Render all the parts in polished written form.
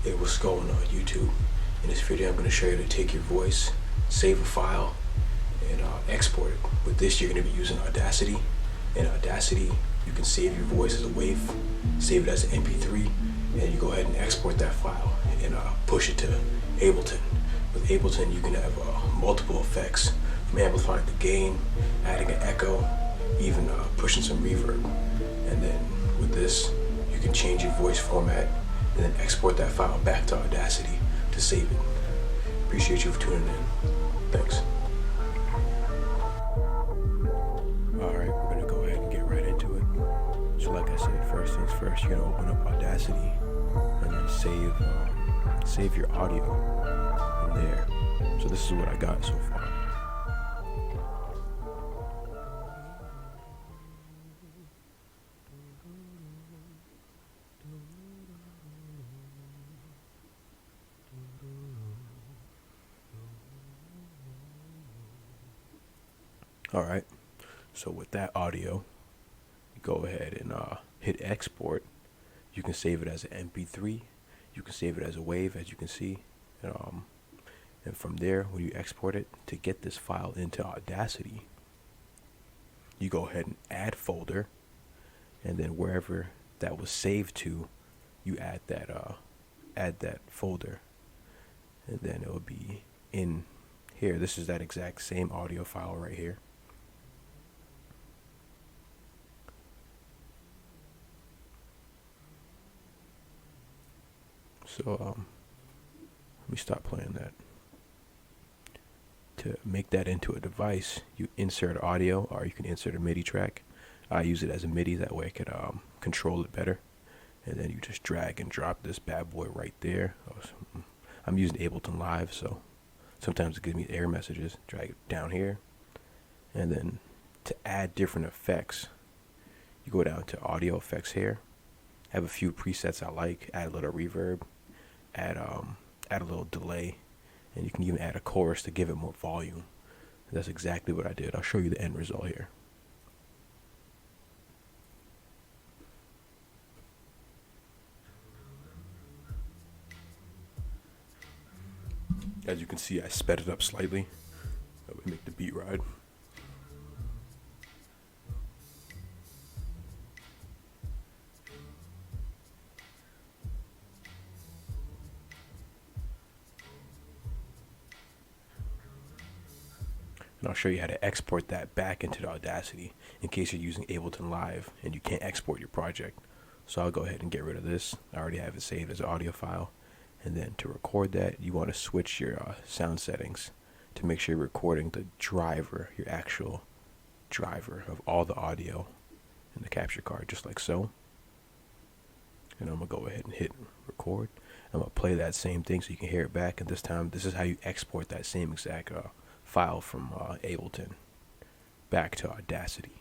Hey, what's going on YouTube? In this video I'm going to show you to take your voice, save a file, and export it. With this you're going to be using Audacity. In Audacity you can save your voice as a WAV, save it as an MP3, and you go ahead and export that file and push it to Ableton. With Ableton you can have multiple effects, from amplifying the gain, adding an echo, even pushing some reverb. And then with this you can change your voice format and then export that file back to Audacity to save it. Appreciate you for tuning in. Thanks. Alright, we're going to go ahead and get right into it. So like I said, first things first, you're going to open up Audacity and then save your audio in there. So this is what I got so far. Alright, so with that audio, you go ahead and hit export. You can save it as an MP3, you can save it as a WAV, as you can see, and from there, when you export it, to get this file into Audacity, you go ahead and add folder, and then wherever that was saved to, you add that folder, and then it will be in here. This is that exact same audio file right here. So let me stop playing that. To make that into a device, you insert audio, or you can insert a MIDI track. I use it as a MIDI, that way I can control it better. And then you just drag and drop this bad boy right there. I'm using Ableton Live, so sometimes it gives me error messages. Drag it down here, and then to add different effects, you go down to audio effects here. I have a few presets I like. Add a little reverb, add a little delay, and you can even add a chorus to give it more volume. And that's exactly what I did. I'll show you the end result here. As you can see, I sped it up slightly. That would make the beat ride. And I'll show you how to export that back into the Audacity in case you're using Ableton Live and you can't export your project. So I'll go ahead and get rid of this. I already have it saved as an audio file. And then to record that, you want to switch your sound settings to make sure you're recording the driver, your actual driver of all the audio in the capture card, just like so. And I'm going to go ahead and hit record. I'm going to play that same thing so you can hear it back. And this time, this is how you export that same exact file from Ableton back to Audacity.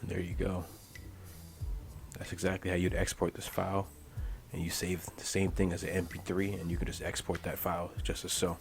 And there you go. That's exactly how you'd export this file, and you save the same thing as an MP3, and you can just export that file just as so.